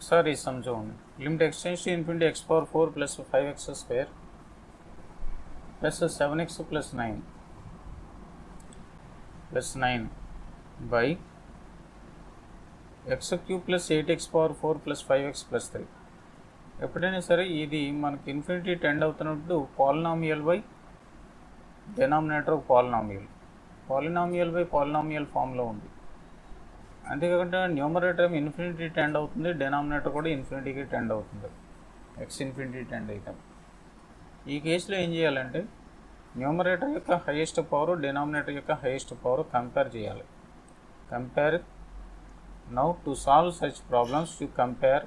ఒకసారి ఈ సమ్ చూడండి. Limit extends to infinity x power 4 plus 5x square plus 7x plus 9 by x cube plus 8x power 4 plus 5x plus 3. ఎప్పుడైనా సరే ఇది మనకి infinity tend అవుతున్నప్పుడు polynomial by denominator polynomial by polynomial ఫామ్లో ఉంది. అంతేకాకుండా న్యూమరేటర్ ఇన్ఫినిటీ టెండ్ అవుతుంది, denominator కూడా ఇన్ఫినిటీకి టెండ్ అవుతుంది. ఎక్స్ ఇన్ఫినిటీ టెండ్ అయితే ఈ కేసులో ఏం చేయాలంటే న్యూమరేటర్ యొక్క హైయెస్ట్ పవర్, డెనామినేటర్ యొక్క హైయెస్ట్ పవర్ కంపేర్ చేయాలి. Compare now to solve such problems to compare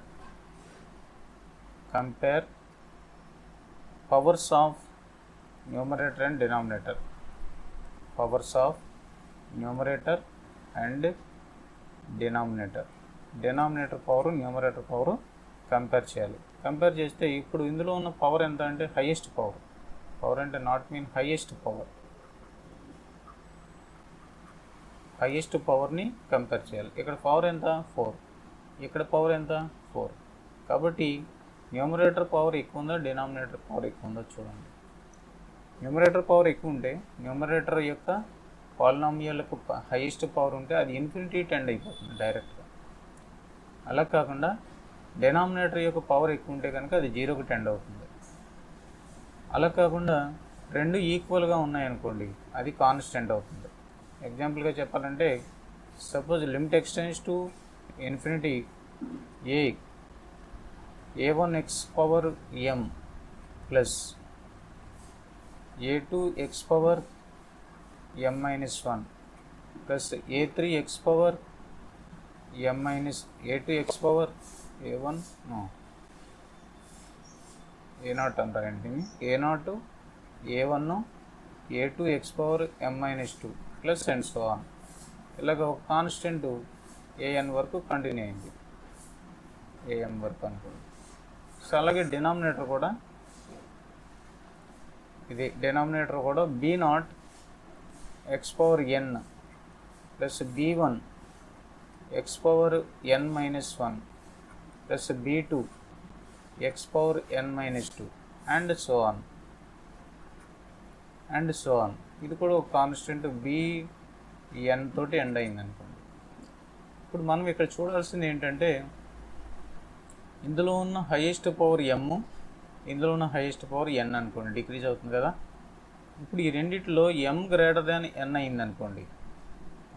powers of numerator and denominator. Powers of numerator and denominator power, numerator power compare చేయాలి. Compare చేస్తే ఇప్పుడు ఇందులో ఉన్న పవర్ ఎంత అంటే హైయెస్ట్ పవర్ అంటే నాట్ మీన్ హైయెస్ట్ పవర్ని కంపేర్ చేయాలి. ఇక్కడ పవర్ ఎంత 4, ఇక్కడ పవర్ ఎంత 4. కాబట్టి న్యూమరేటర్ పవర్ ఎక్కువ ఉందా, డినామినేటర్ పవర్ ఎక్కువ ఉందో చూడండి. న్యూమరేటర్ పవర్ ఎక్కువ ఉంటే న్యూమరేటర్ యొక్క పాలినామియల్కు హైయెస్ట్ పవర్ ఉంటే అది ఇన్ఫినిటీ టెండ్ అయిపోతుంది డైరెక్ట్గా. అలా కాకుండా డెనామినేటర్ యొక్క పవర్ ఎక్కువ ఉంటే కనుక అది 0కి టెండ్ అవుతుంది. అలా కాకుండా రెండు ఈక్వల్గా ఉన్నాయనుకోండి అది కాన్స్టెంట్ అవుతుంది. ఎగ్జాంపుల్గా చెప్పాలంటే suppose limit extends to infinity a1x power m plus a2x power m-1 plus a3x power a2x power a1 a0 అంటారేంటి, a0 a1 a2x power m-2 plus and so on. ఇలాగ ఒక కాన్స్టెంట్ an వరకు continue అయింది, am వరకు అనుకోండి. So అలాగే denominator కూడా b0 x power n plus b1 x power n-1 plus b2 x power n-2 and so on. ఇది కూడా ఒక కాన్స్టెంట్ bn తోటి ఎండ్ అయింది అనుకోండి. ఇప్పుడు మనం ఇక్కడ చూడాల్సింది ఏంటంటే ఇందులో ఉన్న హైయెస్ట్ పవర్ m, ఇందులో ఉన్న హైయెస్ట్ పవర్ n అనుకోండి, డిక్రీజ్ అవుతుంది కదా. ఇప్పుడు ఈ రెండిట్లో m గ్రేటర్ దాన్ n అయింది అనుకోండి,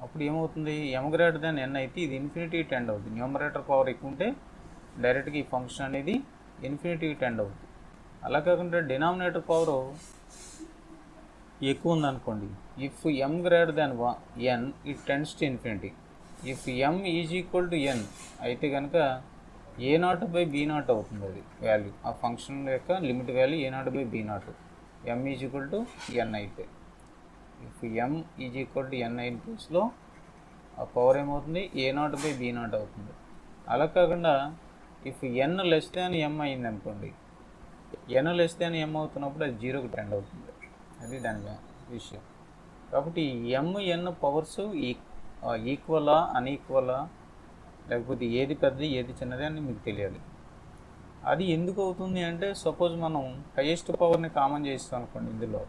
అప్పుడు ఏమవుతుంది, m గ్రేటర్ దాన్ n అయితే ఇది ఇన్ఫినిటీ టెండ్ అవుతుంది. న్యూమరేటర్ పవర్ ఎక్కువ ఉంటే డైరెక్ట్గా ఈ ఫంక్షన్ అనేది ఇన్ఫినిటీకి టెండ్ అవుతుంది. అలా కాకుండా డినామినేటర్ పవర్ ఎక్కువ ఉందనుకోండి, if m greater than n it tends to infinity. If m is equal to n అయితే కనుక a0 బై b0 అవుతుంది అది వాల్యూ, ఆ ఫంక్షన్ యొక్క limit value a0 by b0, m is equal to n అయితే. If m is equal to n అయిన కేసులో ఆ పవర్ ఏమవుతుంది, a0 బై b0 అవుతుంది. అలా కాకుండా if n less than m అయింది అనుకోండి, n లెస్ దాన్ m అవుతున్నప్పుడు అది 0కి టెండ్ అవుతుంది. అది దాని విషయం. కాబట్టి m n పవర్స్ ఈక్వలా అన్ఈక్వలా, లేకపోతే ఏది పెద్దది ఏది చిన్నది అని మీకు తెలియాలి. అది ఎందుకు అవుతుంది అంటే సపోజ్ మనం హైయెస్ట్ పవర్ని కామన్ చేస్తాం అనుకోండి, ఇందులో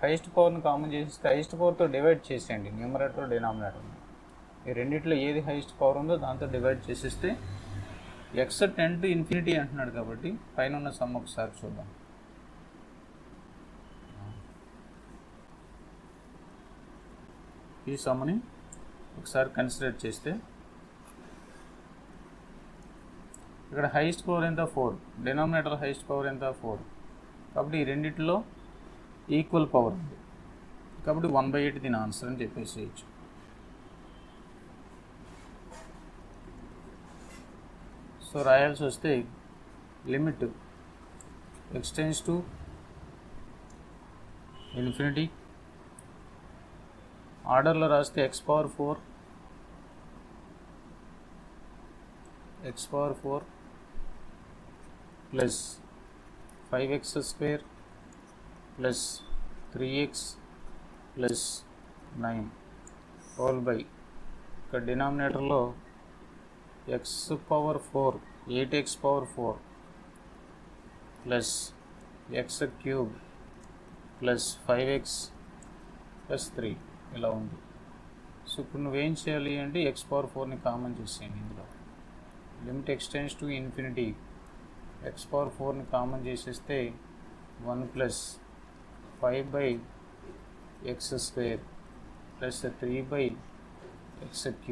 హైయెస్ట్ పవర్ని కామన్ చేస్తే హైయెస్ట్ పవర్తో డివైడ్ చేసేయండి న్యూమరేటర్ డినామినేటర్ని. ఈ రెండిట్లో ఏది హైయెస్ట్ పవర్ ఉందో దాంతో డివైడ్ చేసేస్తే ఎక్స్ టెండ్ టు ఇన్ఫినిటీ అంటున్నాడు కాబట్టి పైన ఉన్న సమ్ ఒకసారి చూద్దాం. ఈ సమ్ని ఒకసారి కన్సిడర్ చేస్తే ఇక్కడ హైయెస్ట్ పవర్ ఎంత 4, డినామినేటర్ హైయెస్ట్ పవర్ ఎంత 4. కాబట్టి ఈ రెండిట్లో ఈక్వల్ పవర్ ఉంది కాబట్టి 1/8 దీని ఆన్సర్ అని చెప్పేసేయచ్చు. సో రాయాల్సి వస్తే లిమిట్ ఎక్స్టెండ్స్ టు ఇన్ఫినిటీ, ఆర్డర్లో రాస్తే x power 4 plus 5x square plus 3x plus 9 whole by ఇక్కడ డినామినేటర్లో x power 4 8x power 4 plus x cube plus 5x plus 3 ఇలా ఉంది. సో ఇప్పుడు నువ్వేం చేయాలి అంటే ఎక్స్ పవర్ 4ని కామన్ చేసేయండి. ఇందులో limit extends to infinity x power 4ని కామన్ చేసేస్తే 1 plus 5/x² plus 3/x³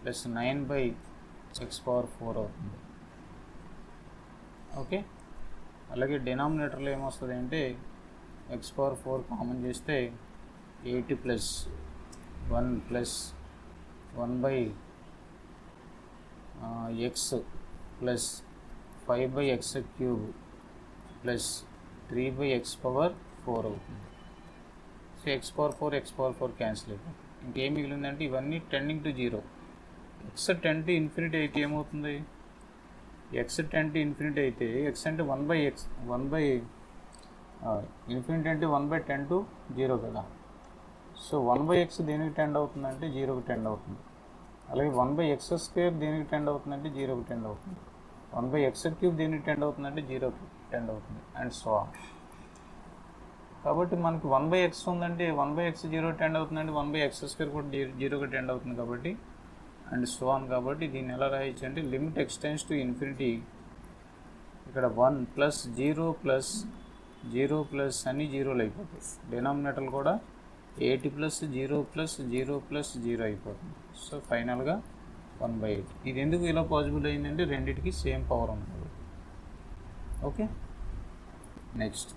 plus 9/x power 4 అవుతుంది. ఓకే, అలాగే డినామినేటర్లో ఏమొస్తుంది అంటే ఎక్స్ పవర్ 4 కామన్ చేస్తే 8 plus 1 plus 1/x plus 5/x³ plus 3/x power 4 అవుతుంది. సో ఎక్స్ పవర్ 4 క్యాన్సిల్ అయిపోతుంది. ఇంకేం మిగిలిందంటే ఇవన్నీ tending to 0. X ten to infinity అయితే ఏమవుతుంది? ఎక్స్ టెన్ టు ఇన్ఫినిటీ అయితే ఎక్స్ అంటే 1/x ఇన్ఫినిటీ అంటే 1/10 to 0 కదా. సో 1/x దేనికి టెండ్ అవుతుందంటే 0కి టెండ్ అవుతుంది. అలాగే 1/x² దేనికి టెండ్ అవుతుందంటే 0కి టెండ్ అవుతుంది. 1/x³ దేనికి టెండ్ అవుతుందంటే 0కి టెండ్ అవుతుంది, అండ్ సో ఆన్. కాబట్టి మనకి 1/x ఉందంటే 1/x 0 టెండ్ అవుతుందంటే 1/x² కూడా 0కి టెండ్ అవుతుంది కాబట్టి, అండ్ సో ఆన్. కాబట్టి దీన్ని ఎలా రాయొచ్చు అంటే లిమిట్ ఎక్స్టెండ్స్ టు ఇన్ఫినిటీ, ఇక్కడ 1 ప్లస్ 0 ప్లస్ 0 ప్లస్ అన్ని 0లు అయిపోతాయి. డినామినేటర్లు కూడా 8 ప్లస్ 0 ప్లస్ 0 ప్లస్ 0 అయిపోతుంది. సో ఫైనల్గా 1/8. ఇది ఎందుకు ఇలా పాసిబుల్ అయిందంటే రెండింటికి సేమ్ పవర్ ఉంది. ఓకే, నెక్స్ట్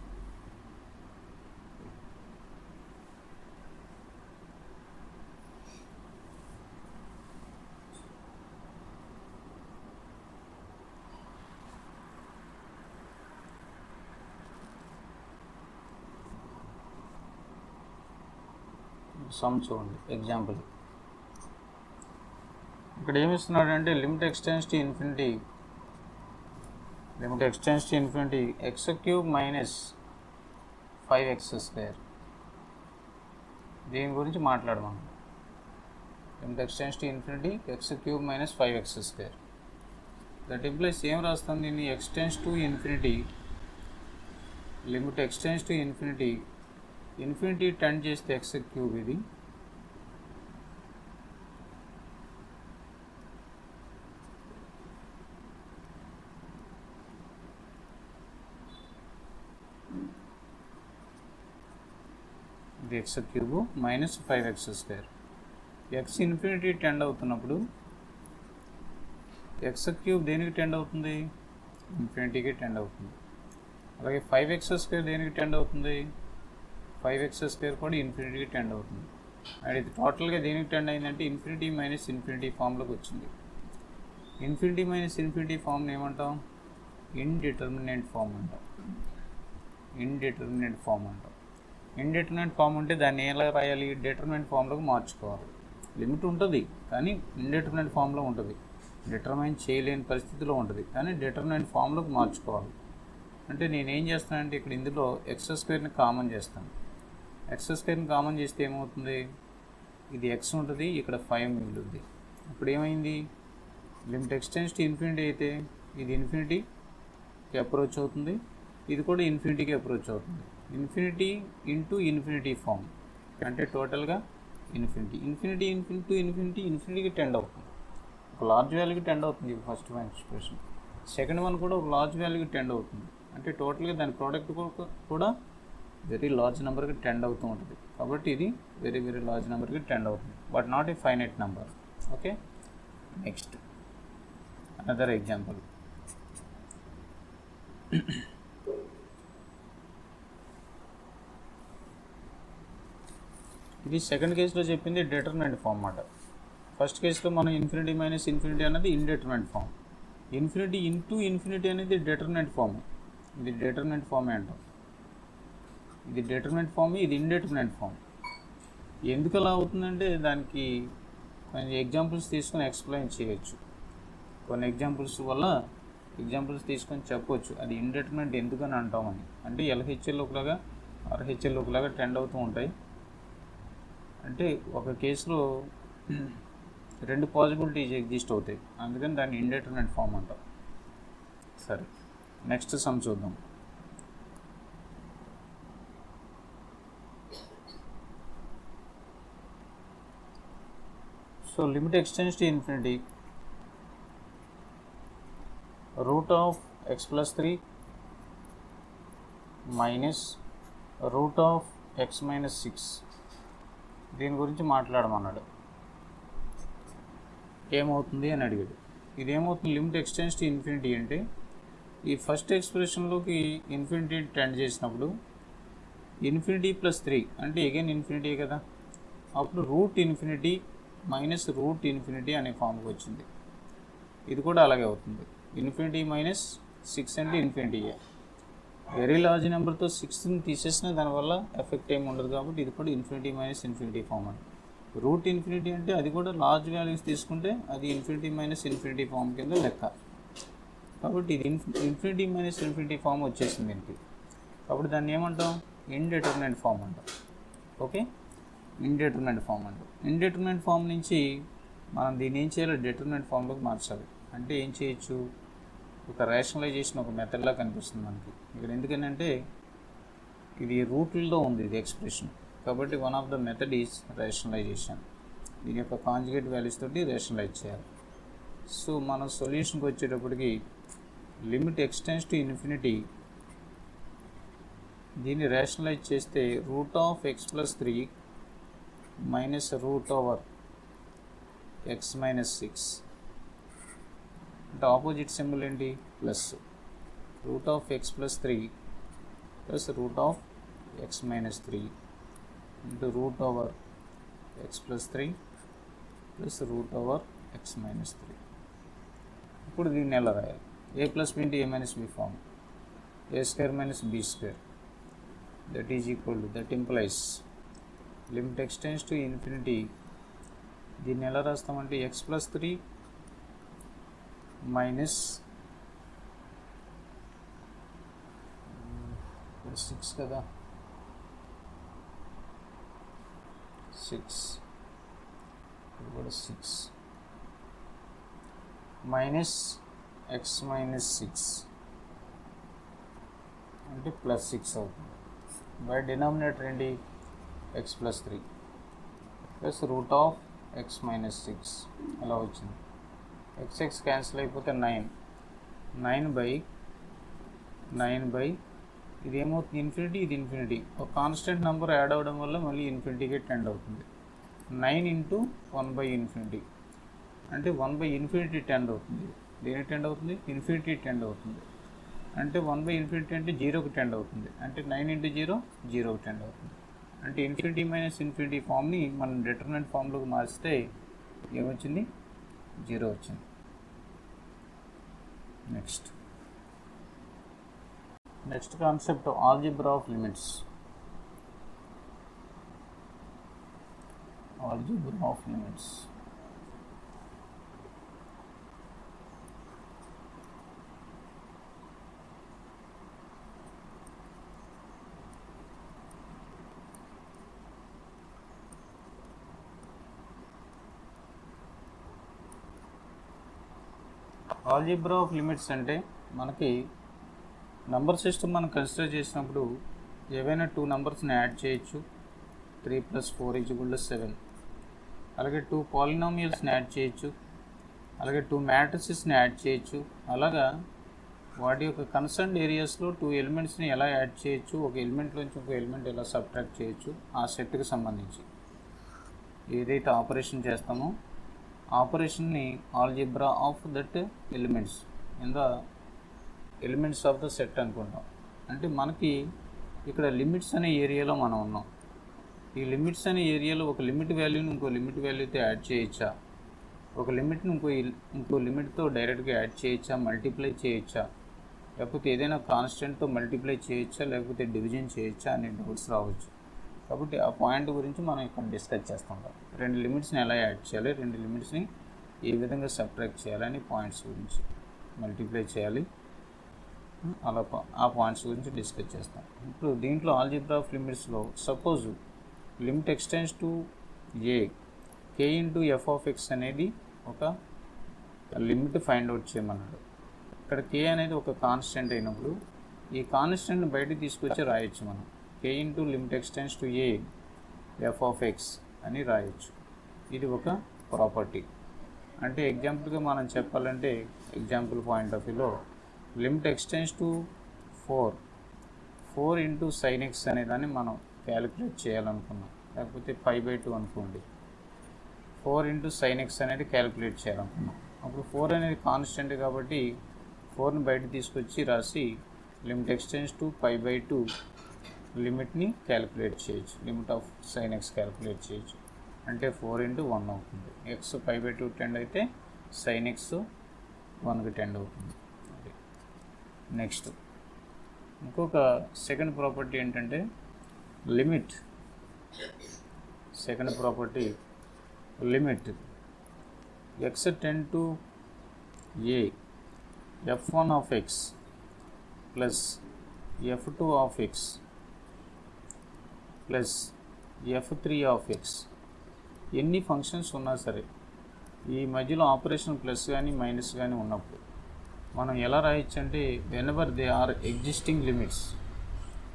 సమ్ చూడండి. ఎగ్జాంపుల్ ఇక్కడ ఏమిస్తున్నాడు అంటే limit extends to infinity x³ minus 5x². దీని గురించి మాట్లాడదాం. Limit extends to infinity x³ minus 5x². That implies ఏం రాస్తాం దీన్ని? Extends to infinity, limit extends to infinity tend చేస్తే x³ ఇది, ఇది x³ minus 5x². x infinity tend అవుతున్నప్పుడు x³ దేనికి టెండ్ అవుతుంది? ఇన్ఫినిటీకి టెండ్ అవుతుంది. అలాగే 5x² దేనికి టెండ్ అవుతుంది? 5x² కూడా ఇన్ఫినిటీకి టెండ్ అవుతుంది. అండ్ ఇది టోటల్గా దేనికి టెండ్ అయిందంటే ఇన్ఫినిటీ మైనస్ ఇన్ఫినిటీ ఫామ్లోకి వచ్చింది. ఇన్ఫినిటీ మైనస్ ఇన్ఫినిటీ ఫామ్ని ఏమంటాం? ఇండిటర్మినెంట్ ఫామ్ అంటాం. ఇండిటర్మినెంట్ ఫామ్ అంటే దాన్ని ఎలా రాయాలి? డిటర్మినెంట్ ఫామ్లోకి మార్చుకోవాలి. లిమిట్ ఉంటుంది కానీ ఇండిటర్మినెంట్ ఫామ్లో ఉంటుంది. డిటర్మైన్ చేయలేని పరిస్థితిలో ఉంటుంది కానీ డిటర్మినెంట్ ఫామ్లోకి మార్చుకోవాలి. అంటే నేనేం చేస్తానంటే ఇక్కడ ఇందులో x² కామన్ చేస్తాను. x² కామన్ చేస్తే ఏమవుతుంది? ఇది x ఉంటుంది, ఇక్కడ 5 మిగులుతుంది. ఇప్పుడు ఏమైంది? లిమిట్ ఎక్స్టెండ్స్ టు ఇన్ఫినిటీ అయితే ఇది ఇన్ఫినిటీకి అప్రోచ్ అవుతుంది, ఇది కూడా ఇన్ఫినిటీకి అప్రోచ్ అవుతుంది. ఇన్ఫినిటీ ఇంటూ ఇన్ఫినిటీ ఫామ్ అంటే టోటల్గా ఇన్ఫినిటీకి టెండ్ అవుతుంది. ఒక లార్జ్ వాల్యూకి టెండ్ అవుతుంది first one expression. Second one కూడా ఒక లార్జ్ వాల్యూకి టెండ్ అవుతుంది. అంటే టోటల్గా దాని ప్రోడక్ట్ కూడా వెరీ లార్జ్ నెంబర్కి టెండ్ అవుతూ ఉంటుంది. కాబట్టి ఇది వెరీ లార్జ్ నెంబర్కి టెండ్ అవుతుంది, but not a finite number. Okay, next another example. ఇది సెకండ్ కేసులో చెప్పింది డిటర్మినెంట్ ఫామ్ అన్నమాట. ఫస్ట్ కేసులో మనం ఇన్ఫినిటీ మైనస్ ఇన్ఫినిటీ అనేది indeterminate form, infinity into infinity అనేది డిటర్మినెంట్ ఫామ్. ఇది డిటర్మినెంట్ ఫామే అంటాం. ఇది డిటర్మినెంట్ ఫామ్, ఇది ఇండిటర్మినెంట్ ఫామ్. ఎందుకు అలా అవుతుందంటే దానికి కొన్ని ఎగ్జాంపుల్స్ తీసుకొని ఎక్స్ప్లెయిన్ చేయొచ్చు. కొన్ని ఎగ్జాంపుల్స్ తీసుకొని చెప్పవచ్చు అది ఇండిటర్మినెంట్ ఎందుకని అంటామని. అంటే LHL ఒకలాగా RHL ఒకలాగా టెండ్ అవుతూ ఉంటాయి. అంటే ఒక కేసులో రెండు పాసిబిలిటీస్ ఎగ్జిస్ట్ అవుతాయి, అందుకని దాన్ని ఇండెటర్మినేట్ ఫామ్ అంటాం. సరే, నెక్స్ట్ సమ్ చూద్దాం. So limit extends to infinity root of x plus 3 minus root of x minus 6 దీని గురించి మాట్లాడమన్నాడు. ఏమవుతుంది అని అడిగాడు. ఇదేమవుతుంది, లిమిట్ ఎక్స్టెండ్స్ టు ఇన్ఫినిటీ అంటే ఈ ఫస్ట్ ఎక్స్ప్రెషన్లోకి ఇన్ఫినిటీ టెండ్ చేసినప్పుడు ఇన్ఫినిటీ ప్లస్ 3 అంటే అగైన్ ఇన్ఫినిటీ కదా, అప్పుడు root infinity minus root infinity అనే ఫామ్కి వచ్చింది. ఇది కూడా అలాగే అవుతుంది. ఇన్ఫినిటీ మైనస్ 6 అంటే ఇన్ఫినిటీయే. వెరీ లార్జ్ నెంబర్తో 6ని తీసేసిన దానివల్ల ఎఫెక్ట్ ఏమి ఉండదు, కాబట్టి ఇది కూడా ఇన్ఫినిటీ మైనస్ ఇన్ఫినిటీ ఫామ్ అండి. రూట్ ఇన్ఫినిటీ అంటే అది కూడా లార్జ్ వాల్యూస్ తీసుకుంటే అది ఇన్ఫినిటీ మైనస్ ఇన్ఫినిటీ ఫామ్ కింద లెక్క. కాబట్టి ఇది ఇన్ఫినిటీ మైనస్ ఇన్ఫినిటీ ఫామ్ వచ్చేసింది దీనికి. కాబట్టి దాన్ని ఏమంటాం, ఇండెటర్మినేట్ ఫామ్ అంటాం. ఓకే, ఇండెటర్మినేట్ ఫామ్ అంటాం. ఇండెటర్మినేట్ ఫామ్ నుంచి మనం దీన్ని ఏం చేయాలి, డెటర్మినేట్ ఫామ్లోకి మార్చాలి. అంటే ఏం చేయొచ్చు, ఒక రేషనలైజేషన్ ఒక మెథడ్లా కనిపిస్తుంది మనకి ఇక్కడ. ఎందుకంటే ఇది రూట్లలో ఉంది ఇది ఎక్స్ప్రెషన్, కాబట్టి one of the method is rationalisation. దీని యొక్క కాంజుగేట్ వాల్యూస్ తోటి రేషనలైజ్ చేయాలి. సో మన సొల్యూషన్కి వచ్చేటప్పటికి లిమిట్ ఎక్స్టెండ్స్ టు ఇన్ఫినిటీ, దీన్ని రేషనలైజ్ చేస్తే root of x plus 3 minus root over x minus 6 అంటే ఆపోజిట్ సింబల్ ఏంటి, plus. Root of x plus 3 plus root of x minus 3 into root over x plus 3 plus root over x minus 3. ఇప్పుడు దీన్ని ఎలా రాయాలి, a plus b into a minus b form, a square minus b square that is equal to, that implies limit extends to infinity. దీన్ని ఎలా రాస్తామంటే X plus 3 minus 6 కదా, 6 minus X minus 6 అంటే plus 6 అవుతుంది. By denominator ఏంటి, X plus 3 plus root of x minus 6 అలా వచ్చింది. X cancel అయిపోతే 9 by ఇది ఏమవుతుంది, ఇన్ఫినిటీ, ఇది ఇన్ఫినిటీ. ఒక కాన్స్టెంట్ నెంబర్ యాడ్ అవ్వడం వల్ల మళ్ళీ ఇన్ఫినిటీకి టెండ్ అవుతుంది. 9 ఇంటూ 1/∞ అంటే 1/∞ టెండ్ అవుతుంది. దేనికి టెండ్ అవుతుంది, ఇన్ఫినిటీ టెండ్ అవుతుంది. అంటే 1/∞ అంటే 0కి టెండ్ అవుతుంది. అంటే 9 ఇంటూ 0 0కి టెండ్ అవుతుంది. అంటే ఇన్ఫినిటీ మైనస్ ఇన్ఫినిటీ ఫామ్ని మనం డిటర్మినెంట్ ఫామ్లోకి మార్చితే ఏమొచ్చింది, 0 వచ్చింది. Next concept algebra of limits. Algebra of limits అంటే మనకి నంబర్ సిస్టమ్ మనం కన్సిడర్ చేసినప్పుడు ఏవైనా 2 నెంబర్స్ని యాడ్ చేయొచ్చు. 3 + 4 = 7. అలాగే 2 పాలినామియల్స్ని యాడ్ చేయొచ్చు. అలాగే 2 మ్యాట్రిసెస్ని యాడ్ చేయొచ్చు. అలాగా వాటి యొక్క కన్సర్న్డ్ ఏరియాస్లో 2 ఎలిమెంట్స్ని ఎలా యాడ్ చేయొచ్చు, ఒక ఎలిమెంట్లోంచి ఒక ఎలిమెంట్ ఎలా సబ్ట్రాక్ట్ చేయొచ్చు, ఆ సెట్కి సంబంధించి ఏదైతే ఆపరేషన్ చేస్తామో ఆపరేషన్ని algebra of that elements in the elements of the set అనుకుంటాం. అంటే మనకి ఇక్కడ లిమిట్స్ అనే ఏరియాలో మనం ఉన్నాం. ఈ లిమిట్స్ అనే ఏరియాలో ఒక లిమిట్ వాల్యూని ఇంకో లిమిట్ వాల్యూతో యాడ్ చేయొచ్చా, ఒక లిమిట్ని ఇంకో లిమిట్తో డైరెక్ట్గా యాడ్ చేయొచ్చా, మల్టిప్లై చేయొచ్చా, లేకపోతే ఏదైనా కాన్స్టెంట్తో మల్టిప్లై చేయొచ్చా, లేకపోతే డివిజన్ చేయొచ్చా అనే డౌట్స్ రావచ్చు. కాబట్టి ఆ పాయింట్ గురించి మనం ఇక్కడ డిస్కస్ చేస్తుంటాం. 2 లిమిట్స్ని ఎలా యాడ్ చేయాలి, 2 లిమిట్స్ని ఏ విధంగా సబ్ట్రాక్ట్ చేయాలని పాయింట్స్ గురించి, మల్టిప్లై చేయాలి, అలా ఆ పాయింట్స్ గురించి డిస్కస్ చేస్తాం. ఇప్పుడు దీంట్లో ఆల్జిబ్రా ఆఫ్ లిమిట్స్లో suppose limit extends to a k into f of x అనేది ఒక లిమిట్ ఫైండ్ అవుట్ చేయమన్నాడు. ఇక్కడ కే అనేది ఒక కాన్స్టెంట్ అయినప్పుడు ఈ కాన్స్టెంట్ని బయటకు తీసుకొచ్చి రాయొచ్చు మనం. K into limit x tends to a f of x అని రాయొచ్చు. ఇది ఒక ప్రాపర్టీ. అంటే ఎగ్జాంపుల్గా మనం చెప్పాలంటే ఎగ్జాంపుల్ పాయింట్ ఆఫ్ వ్యూలో limit x tends to 4 into sine x అనేదాన్ని మనం క్యాలిక్యులేట్ చేయాలనుకున్నాం. లేకపోతే 5/2 అనుకోండి. 4 ఇంటూ సైన్ ఎక్స్ అనేది క్యాలిక్యులేట్ చేయాలనుకున్నాం. అప్పుడు 4 అనేది కాన్స్టెంట్ కాబట్టి 4ని బయట తీసుకొచ్చి రాసి లిమిట్ ఎక్స్టెన్స్ టు 5/2 లిమిట్ని క్యాలిక్యులేట్ చేయొచ్చు. Limit of sine x calculate చేయొచ్చు. అంటే 4 ఇంటూ 1 అవుతుంది. ఎక్స్ 5/2 టెండ్ అయితే సైన్ ఎక్స్ 1కి టెండ్ అవుతుంది. నెక్స్ట్ ఇంకొక సెకండ్ ప్రాపర్టీ ఏంటంటే limit. Second property limit X tend to a f1 of x plus f2 of x plus f3 of X ఎన్ని functions ఉన్నా సరే ఈ మధ్యలో ఆపరేషన్ ప్లస్ కానీ మైనస్ కానీ ఉన్నప్పుడు మనం ఎలా రాయొచ్చు అంటే whenever they are existing limits,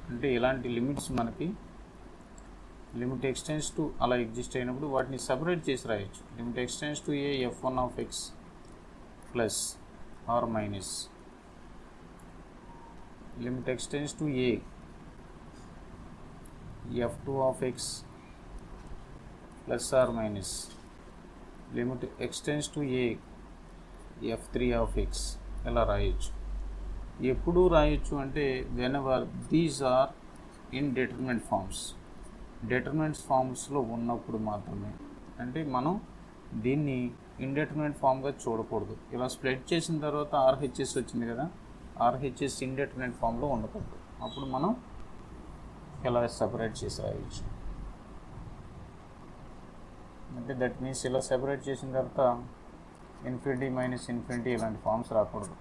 అంటే ఇలాంటి లిమిట్స్ మనకి లిమిట్ ఎక్స్టెన్స్ టు అలా ఎగ్జిస్ట్ అయినప్పుడు వాటిని సపరేట్ చేసి రాయొచ్చు. Limit x tends to a f1 of x plus or minus limit x tends to a f2 of x plus or minus limit x tends to a f3 of x ఇలా రాయొచ్చు. ఎప్పుడు రాయొచ్చు అంటే whenever these are indeterminate forms. Determinate ఫార్మ్స్లో ఉన్నప్పుడు మాత్రమే. అంటే మనం దీన్ని ఇండిటర్మినెంట్ ఫామ్గా చూడకూడదు. ఇలా స్ప్లిట్ చేసిన తర్వాత ఆర్హెచ్ఎస్ వచ్చింది కదా, ఆర్హెచ్ఎస్ ఇండిటర్మినెంట్ ఫామ్లో ఉండకూడదు. అప్పుడు మనం ఇలా సెపరేట్ చేసి రాయొచ్చు. అంటే దట్ మీన్స్ ఇలా సెపరేట్ చేసిన తర్వాత ఇన్ఫినిటీ మైనస్ ఇన్ఫినిటీ ఇలాంటి ఫామ్స్ రాకూడదు.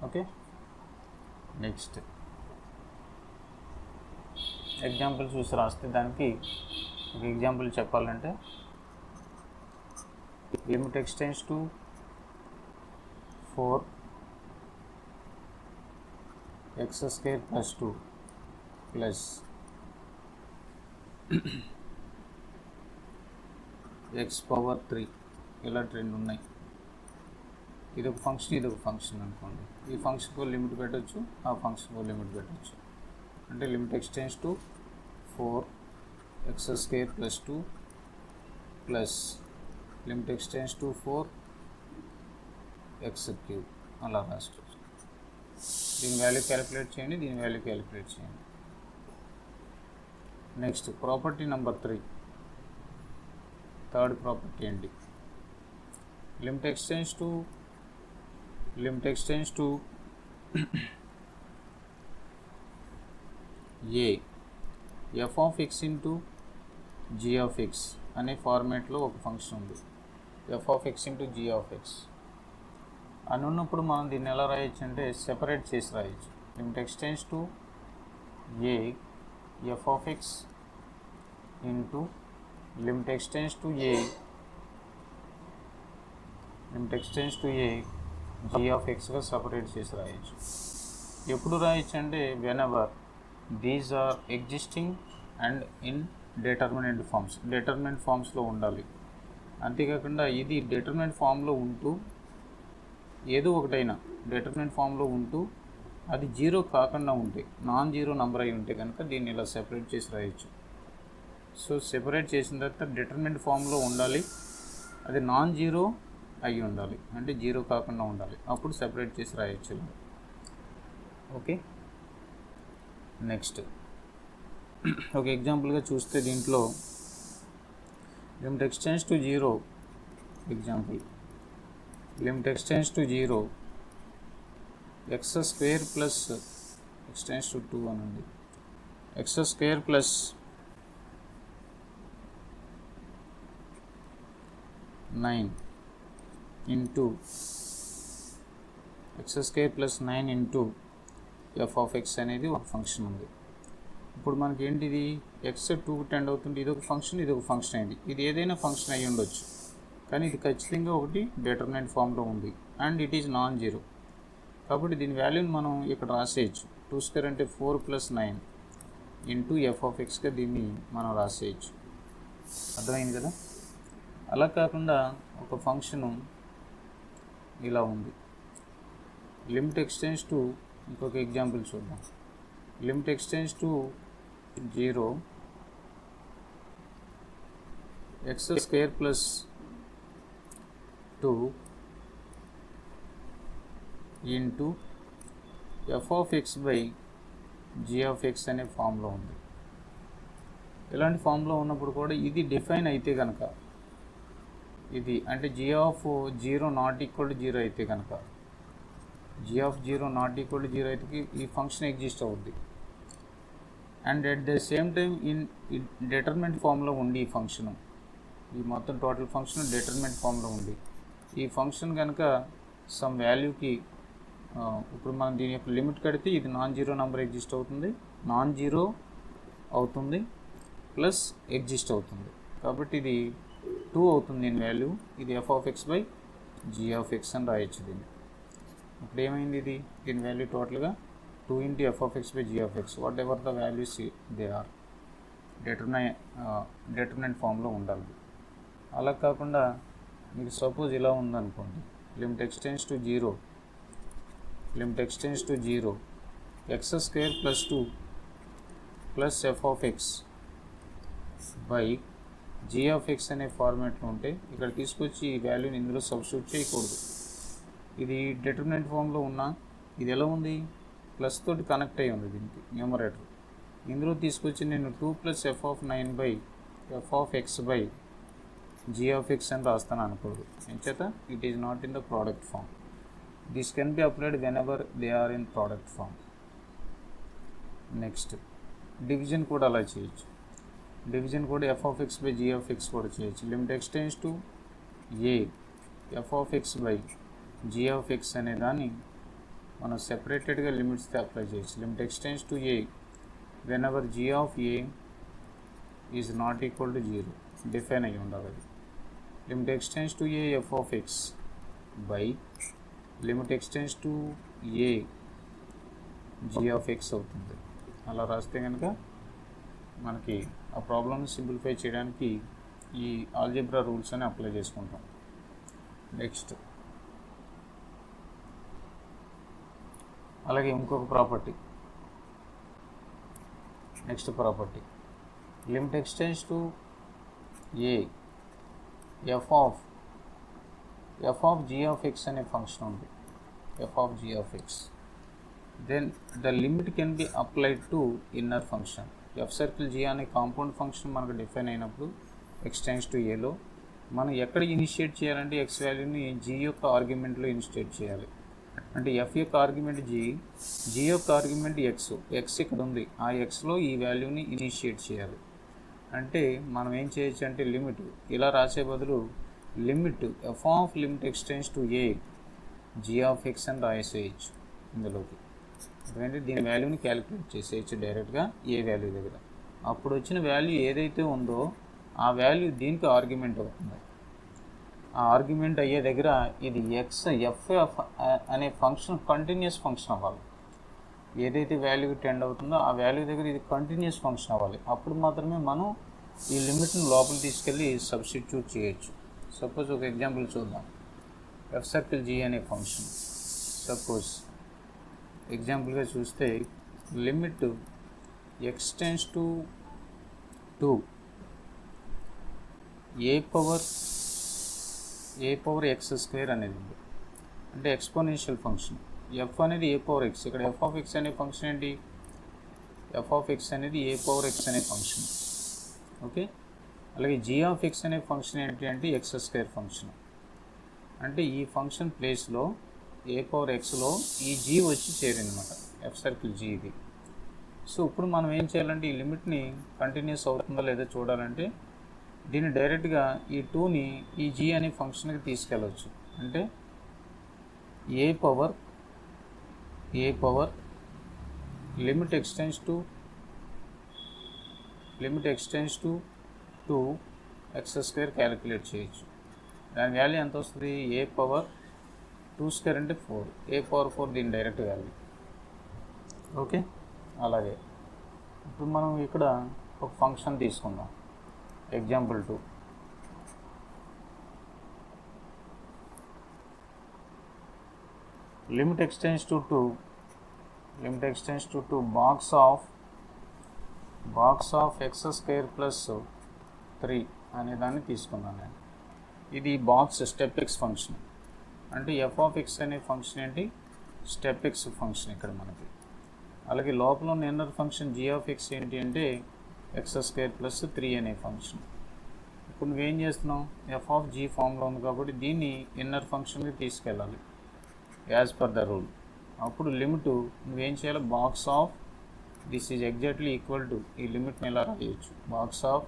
ఓకే, నెక్స్ట్ ఎగ్జాంపుల్ చూసి రాస్తే దానికి ఒక ఎగ్జాంపుల్ చెప్పాలంటే limit x tends to 4 x square plus 2 plus X power 3 ఇలా రెండు ఉన్నాయి. ఇది ఒక ఫంక్షన్, ఇది ఒక ఫంక్షన్ అనుకోండి. ఈ ఫంక్షన్కు లిమిట్ పెట్టవచ్చు, ఆ ఫంక్షన్కు లిమిట్ పెట్టవచ్చు. అంటే limit x tends to 4 x square plus 2 plus limit x tends to 4 x cube అలా రాసుకోవచ్చు. దీని వాల్యూ క్యాలిక్యులేట్ చేయండి, దీని వాల్యూ క్యాలిక్యులేట్ చేయండి. Next property number 3, third property ఏంటి? Limit x tends to a f of x into g of x అనే ఫార్మేట్లో ఒక ఫంక్షన్ ఉంది. F of x into g of x అని ఉన్నప్పుడు మనం దీన్ని ఎలా రాయొచ్చు అంటే సెపరేట్ చేసి రాయొచ్చు. Limit x tends to a f of x into limit x tends to a g of ఎక్స్గా సపరేట్ చేసి రాయొచ్చు. ఎప్పుడు రాయొచ్చు అంటే whenever these are existing and indeterminate forms. Determinate ఫామ్స్లో ఉండాలి. అంతేకాకుండా ఇది డిటర్మినెంట్ ఫామ్లో ఉంటూ ఏదో ఒకటైనా డిటర్మినెంట్ ఫామ్లో ఉంటూ అది జీరో కాకుండా ఉంటే, నాన్ జీరో నెంబర్ అయి ఉంటే కనుక దీన్ని ఇలా సెపరేట్ చేసి రాయొచ్చు. సో సెపరేట్ చేసిన తర్వాత డిటర్మినెంట్ ఫామ్లో ఉండాలి, అది నాన్ జీరో అయి ఉండాలి, అంటే జీరో కాకుండా ఉండాలి. అప్పుడు సెపరేట్ చేసి రాయొచ్చు. ఓకే, నెక్స్ట్ ఒక ఎగ్జాంపుల్గా చూస్తే దీంట్లో limit x tends to 0 example limit x tends to 0 X square plus x tends to 2 అని ఉంది. X square plus 9 into X square plus 9 into f of x అనేది ఒక ఫంక్షన్ ఉంది. ఇప్పుడు మనకి ఏంటిది ఎక్స్ 2కి టెండ్ అవుతుంది, ఇది ఒక ఫంక్షన్, ఇది ఒక ఫంక్షన్ అయింది. ఇది ఏదైనా ఫంక్షన్ అయ్యి ఉండొచ్చు, కానీ ఇది ఖచ్చితంగా ఒకటి డిటర్మినెంట్ ఫామ్లో ఉంది and it is non zero. కాబట్టి దీని వాల్యూని మనం ఇక్కడ రాసేయచ్చు. 2² అంటే 4 + 9 ఇంటూ f(x)గా దీన్ని మనం రాసేయచ్చు. అర్థమైంది కదా. అలా కాకుండా ఒక ఫంక్షను ఇలా ఉంది. లిమిట్ ఎక్స్టెండ్స్ టు, ఇంకొక ఎగ్జాంపుల్ చూద్దాం. Limit extends to 0 x² + 2 into f(x)/g(x) అనే ఫామ్లో ఉంది. ఇలాంటి ఫామ్లో ఉన్నప్పుడు కూడా ఇది డిఫైన్ అయితే కనుక, ఇది అంటే g(0) ≠ 0 అయితే కనుక, g(0) ≠ 0 అయితే ఈ ఫంక్షన్ ఎగ్జిస్ట్ అవుద్ది. And at the same time in determinant ఫామ్లో ఉండి ఈ ఫంక్షను, ఈ మొత్తం టోటల్ ఫంక్షన్ డిటర్మినెంట్ ఫామ్లో ఉంది. ఈ ఫంక్షన్ కనుక సమ్ వాల్యూకి, ఇప్పుడు మనం దీని యొక్క లిమిట్ కడితే ఇది నాన్ జీరో నెంబర్ ఎగ్జిస్ట్ అవుతుంది, నాన్ జీరో అవుతుంది ప్లస్ ఎగ్జిస్ట్ అవుతుంది. కాబట్టి ఇది 2 అవుతుంది దీని వాల్యూ. ఇది f(x)/g(x) అని రాయొచ్చు దీన్ని. ఇప్పుడు ఏమైంది, ఇది దీని వాల్యూ టోటల్గా 2 × f(x)/g(x), whatever the values they are, determinant ఫామ్లో ఉండాలి. అలా కాకుండా మీకు సపోజ్ ఇలా ఉందనుకోండి, limit x tends to 0 x² + 2 plus f(x)/g(x) అనే ఫార్మాట్లో ఉంటే ఇక్కడ తీసుకొచ్చి ఈ వాల్యూని ఇందులో సబ్స్టిట్యూట్ చేయకూడదు. ఇది డిటర్మినెంట్ ఫామ్లో ఉన్నా ఇది ఎలా ఉంది, ప్లస్ తోటి కనెక్ట్ అయ్యి ఉంది దీనికి న్యూమరేటర్. ఇందులో తీసుకొచ్చి నేను 2 + f(9)f(x)/g(x) అని రాస్తాను అనుకోదు. ఎంచేత it is not in the product form. This can be applied whenever they are in product form. Next division కూడా అలా చేయొచ్చు. డివిజన్ కూడా f(x)/g(x) కూడా చేయొచ్చు. Limit extends to a f(x)/g(x) అనే దాన్ని మనం సెపరేటెడ్గా లిమిట్స్తో అప్లై చేయొచ్చు. Limit extends to a whenever g(a) is not equal to 0 define అయ్యి ఉండాలి అది. Limit extends to a f(x) limit extends to a g(x) అవుతుంది. అలా రాస్తే కనుక మనకి ఆ ప్రాబ్లమ్ని సింప్లిఫై చేయడానికి ఈ ఆల్జీబ్రా రూల్స్ అని అప్లై చేసుకుంటాం. నెక్స్ట్ అలాగే ఇంకొక property, next property limit extends to a f(g(x) అనే ఫంక్షన్ ఉంది, f(g(x). Then the limit can be applied to inner function. f(g) అనే కాంపౌండ్ ఫంక్షన్ మనకు డిఫైన్ అయినప్పుడు ఎక్స్టెండ్స్ టు ఏలో మనం ఎక్కడ ఇనిషియేట్ చేయాలంటే x వాల్యూని g యొక్క ఆర్గ్యుమెంట్లో ఇనిషియేట్ చేయాలి. అంటే f యొక్క ఆర్గ్యుమెంట్ g యొక్క ఆర్గ్యుమెంట్ x ఇక్కడ ఉంది, ఆ xలో ఈ వాల్యూని ఇనిషియేట్ చేయాలి. అంటే మనం ఏం చేయొచ్చు అంటే లిమిట్ ఇలా రాసే బదులు limit limit extends to a g(x) అని రాసేయచ్చు ఇందులోకి. ఎందుకంటే దీని వాల్యూని క్యాలిక్యులేట్ చేసేయచ్చు డైరెక్ట్గా ఏ వాల్యూ దగ్గర. అప్పుడు వచ్చిన వాల్యూ ఏదైతే ఉందో ఆ వాల్యూ దీనికి ఆర్గ్యుమెంట్ అవుతుంది. ఆ ఆర్గ్యుమెంట్ అయ్యే దగ్గర ఇది f అనే ఫంక్షన్ కంటిన్యూస్ ఫంక్షన్ అవ్వాలి. ఏదైతే వాల్యూకి టెండ్ అవుతుందో ఆ వాల్యూ దగ్గర ఇది కంటిన్యూస్ ఫంక్షన్ అవ్వాలి. అప్పుడు మాత్రమే మనం ఈ లిమిట్ని లోపల తీసుకెళ్ళి సబ్స్టిట్యూట్ చేయొచ్చు. సపోజ్ ఒక ఎగ్జాంపుల్ చూద్దాం. f(g) అనే ఫంక్షన్ సపోజ్ ఎగ్జాంపుల్గా చూస్తే limit extends to 2 a power x² అనేది ఉంది. అంటే ఎక్స్పోనెన్షియల్ ఫంక్షన్. f అనేది a పవర్ x. ఇక్కడ f(x) అనే ఫంక్షన్ ఏంటి, f(x) అనేది a పవర్ x అనే ఫంక్షన్. ఓకే, అలాగే g(x) అనే ఫంక్షన్ ఏంటి అంటే x² ఫంక్షన్. అంటే ఈ ఫంక్షన్ ప్లేస్లో a పవర్ xలో ఈ g వచ్చి చేరిందన్నమాట, f(g) ఇది. సో ఇప్పుడు మనం ఏం చేయాలంటే ఈ లిమిట్ని కంటిన్యూస్ అవుతుందా లేదా చూడాలంటే దీన్ని డైరెక్ట్గా ఈ 2ని ఈ g అనే ఫంక్షన్కి తీసుకెళ్ళవచ్చు. అంటే a power limit extends to limit extends to 2x² calculate చేయొచ్చు. దాని వాల్యూ ఎంత వస్తుంది? a పవర్ 2² అంటే 4, a పవర్ 4 దీని డైరెక్ట్ వాల్యూ. ఓకే, అలాగే ఇప్పుడు మనం ఇక్కడ ఒక ఫంక్షన్ తీసుకుందాం. Example 2. Limit extends to 2 box of x² plus 3 అనే దాన్ని తీసుకున్నాను నేను. ఇది బాక్స్ స్టెప్ ఎక్స్ ఫంక్షన్. అంటే f ఆఫ్ x అనే ఫంక్షన్ ఏంటి? స్టెప్ ఎక్స్ ఫంక్షన్ ఇక్కడ మనకి. అలాగే లోపల ఉన్న inner function g of x ఏంటి అంటే x² ప్లస్ 3 అనే ఫంక్షన్. ఇప్పుడు నువ్వేం చేస్తున్నావు? f ఆఫ్ g ఫామ్లో ఉంది కాబట్టి దీన్ని ఇన్నర్ ఫంక్షన్కి తీసుకెళ్ళాలి యాజ్ పర్ ద రూల్. అప్పుడు లిమిట్ నువ్వేం చేయాలి? Box of this is exactly equal to, ఈ లిమిట్ని ఎలా రాయొచ్చు? Box of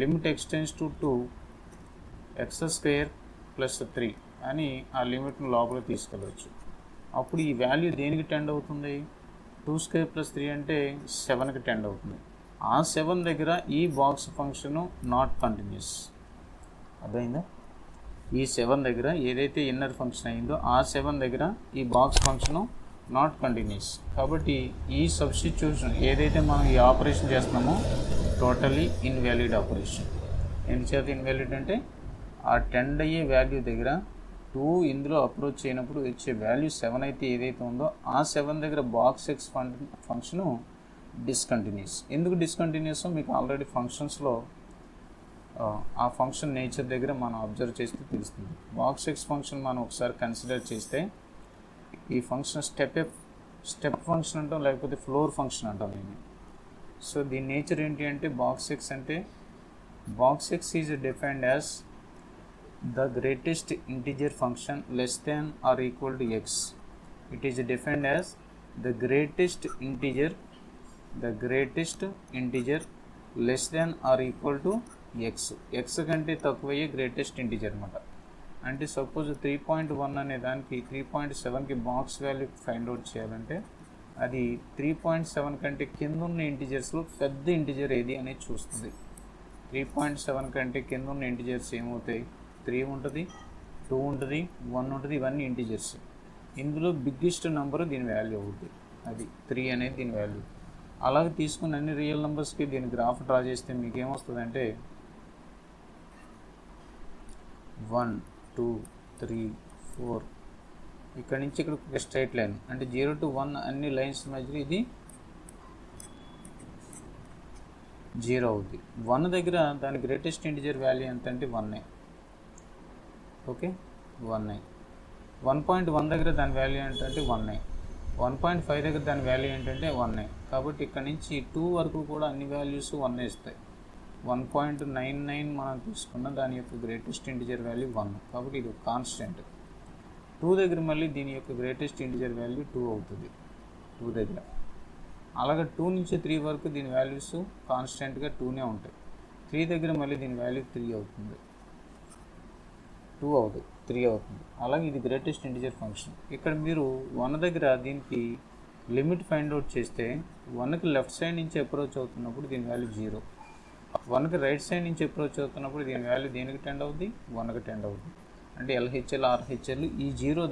limit extends to 2x² plus 3 అని ఆ లిమిట్ను లోపలికి తీసుకెళ్ళవచ్చు. అప్పుడు ఈ వాల్యూ దేనికి టెండ్ అవుతుంది? 2² ప్లస్ 3 అంటే 7కి టెండ్ అవుతుంది. ఆ 7 దగ్గర ఈ బాక్స్ ఫంక్షను నాట్ కంటిన్యూస్. అర్థమైందా? ఈ 7 దగ్గర ఏదైతే ఇన్నర్ ఫంక్షన్ అయిందో ఆ 7 దగ్గర ఈ బాక్స్ ఫంక్షను నాట్ కంటిన్యూస్. కాబట్టి ఈ సబ్స్టిట్యూషన్ ఏదైతే మనం ఈ ఆపరేషన్ చేస్తున్నామో టోటలీ ఇన్వాలిడ్ ఆపరేషన్. ఎందుచేత ఇన్వాలిడ్ అంటే ఆ టెండ్ అయ్యే వాల్యూ దగ్గర 2 ఇందులో అప్రోచ్ చేయనప్పుడు వచ్చే వాల్యూ 7 అయితే ఏదైతే ఉందో ఆ 7 దగ్గర బాక్స్ ఎక్స్ ఫంక్షను డిస్కంటిన్యూస్. ఎందుకు డిస్కంటిన్యూస్ మీకు ఆల్రెడీ ఫంక్షన్స్లో ఆ ఫంక్షన్ నేచర్ దగ్గర మనం అబ్జర్వ్ చేస్తే తెలుస్తుంది. బాక్స్ ఎక్స్ ఫంక్షన్ మనం ఒకసారి కన్సిడర్ చేస్తే ఈ ఫంక్షన్ స్టెప్ ఫంక్షన్ అంటాం, లేకపోతే ఫ్లోర్ ఫంక్షన్ అంటాం దీన్ని. సో దీని నేచర్ ఏంటి అంటే బాక్స్ ఎక్స్ అంటే box X is defined as the greatest integer function less than or equal to x. It is defined as the greatest integer less than or equal to x కంటే తక్కువయ్యే greatest integer అనమాట. అంటే suppose 3.1 అనే దానికి 3.7కి box value find out చేయాలంటే అది 3.7 కంటే కింద ఉన్న ఇంటిజర్స్లో పెద్ద ఇంటిజర్ ఏది అనేది చూస్తుంది. 3.7 కంటే కింద ఉన్న ఇంటిజర్స్ ఏమవుతాయి? 3 ఉంటుంది, 2 ఉంటుంది, 1 ఉంటుంది. ఇవన్నీ ఇంటిజర్స్. ఇందులో బిగ్గెస్ట్ నెంబర్ దీని వాల్యూ అవుతుంది, అది 3 అనేది దీని వాల్యూ. అలాగే తీసుకుని అన్ని రియల్ నెంబర్స్కి దీని గ్రాఫ్ డ్రా చేస్తే మీకు ఏమొస్తుంది అంటే 1 2 3 4 ఇక్కడ నుంచి ఇక్కడ ఒక స్ట్రైట్ లైన్ అంటే 0 to 1 అన్ని లైన్స్ మధ్య ఇది 0 అవుతుంది. 1 దగ్గర దాని గ్రేటెస్ట్ ఇంటిజర్ వాల్యూ ఎంత అంటే 1. ఓకే, 1. 1.1 దగ్గర దాని వాల్యూ ఏంటంటే 1. 1.5 దగ్గర దాని వాల్యూ ఏంటంటే 1. కాబట్టి ఇక్కడ నుంచి 2 వరకు కూడా అన్ని వాల్యూస్ 1 ఇస్తాయి. 1.99 మనం తీసుకున్న దాని యొక్క గ్రేటెస్ట్ ఇంటిజర్ వాల్యూ 1. కాబట్టి ఇది కాన్స్టెంట్. 2 దగ్గర మళ్ళీ దీని యొక్క గ్రేటెస్ట్ ఇంటిజర్ వాల్యూ 2 అవుతుంది 2 దగ్గర. అలాగే 2 నుంచి 3 వరకు దీని వాల్యూస్ కాన్స్టెంట్గా 2నే ఉంటాయి. 3 దగ్గర మళ్ళీ దీని వాల్యూ 3 అవుతుంది, 2 అవుతుంది, 3 అవుతుంది. అలాగే ఇది గ్రేటెస్ట్ ఇంటిజర్ ఫంక్షన్. ఇక్కడ మీరు 1 దగ్గర దీనికి లిమిట్ ఫైండ్ అవుట్ చేస్తే 1కి లెఫ్ట్ సైడ్ నుంచి అప్రోచ్ అవుతున్నప్పుడు దీని వాల్యూ 0, 1కి రైట్ సైడ్ నుంచి అప్రోచ్ అవుతున్నప్పుడు దీని వాల్యూ దేనికి టెండ్ అవుతుంది? 1కి టెండ్ అవుతుంది. అంటే LHL RHL ఈ 0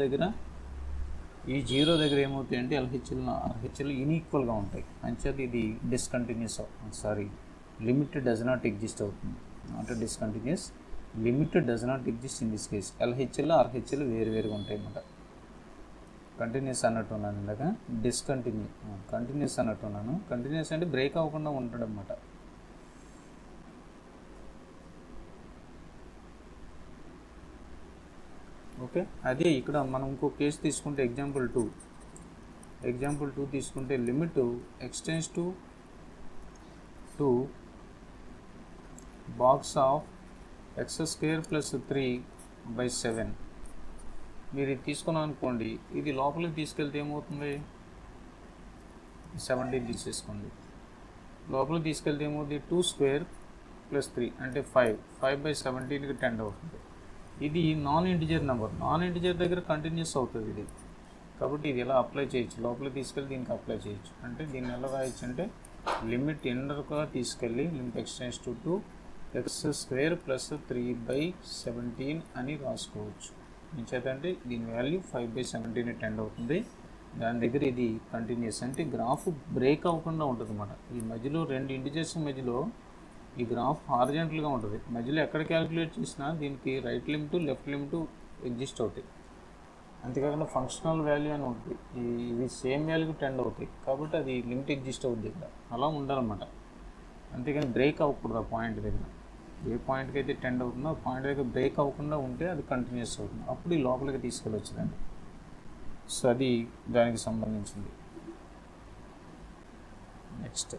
దగ్గర ఏమవుతాయి అంటే LHL RHL ఇన్ఈక్వల్గా ఉంటాయి. అంచేత ఇది discontinuous limit does not exist అవుతుంది. Not discontinuous, limit does not exist in this case. LHL RHL వేరువేరుగా ఉంటాయి అన్నమాట. కంటిన్యూస్ అన్నట్టు ఉన్నాను ఇందాక, కంటిన్యూస్ అన్నట్టు ఉన్నాను. కంటిన్యూస్ అంటే బ్రేక్ అవ్వకుండా ఉంటాడు అన్నమాట. ఓకే, అదే ఇక్కడ మనం ఇంకో కేసు తీసుకుంటే ఎగ్జాంపుల్ 2 తీసుకుంటే limit extends to 2 box of x² plus 3/7. మీరు ఇది తీసుకున్నాను అనుకోండి, ఇది లోపలికి తీసుకెళ్తే ఏమవుతుంది? 17 తీసేసుకోండి. లోపలికి తీసుకెళ్తే ఏమవుతుంది? 2² ప్లస్ 3 అంటే 5/17కి టెండ్ అవుతుంది. ఇది non integer number. Non integer దగ్గర కంటిన్యూస్ అవుతుంది ఇది. కాబట్టి ఇది ఎలా అప్లై చేయొచ్చు? లోపలికి తీసుకెళ్ళి దీనికి అప్లై చేయొచ్చు. అంటే దీన్ని ఎలా రాయొచ్చు అంటే లిమిట్ ఇన్నర్గా తీసుకెళ్ళి లిమిట్ ఎక్స్టెన్స్ టు 2x² + 3/17 అని రాసుకోవచ్చు. ఎంచేతంటే దీని వాల్యూ 5/17 టెండ్ అవుతుంది. దాని దగ్గర ఇది కంటిన్యూస్ అంటే గ్రాఫ్ బ్రేక్ అవ్వకుండా ఉంటుంది అన్నమాట. ఈ మధ్యలో రెండు ఇంటిజర్స్ మధ్యలో ఈ గ్రాఫ్ హారిజంటల్గా ఉంటుంది. మధ్యలో ఎక్కడ క్యాలిక్యులేట్ చేసినా దీనికి right limit left limit exist అవుతాయి. అంతేకాకుండా ఫంక్షనల్ వాల్యూ అని ఉంటుంది. ఇవి సేమ్ వాల్యూకి టెండ్ అవుతాయి కాబట్టి అది లిమిట్ ఎగ్జిస్ట్ అవుతుంది ఇక్కడ. అలా ఉండాలన్నమాట. అంతేకాని బ్రేక్ అవ్వకూడదు ఆ పాయింట్ దగ్గర. ఏ పాయింట్కి అయితే టెండ్ అవుతుందో ఆ పాయింట్ దగ్గర బ్రేక్ అవ్వకుండా ఉంటే అది కంటిన్యూస్ అవుతుంది. అప్పుడు ఈ లోపలికి తీసుకెళ్ళొచ్చు దాన్ని. సో అది దానికి సంబంధించింది. నెక్స్ట్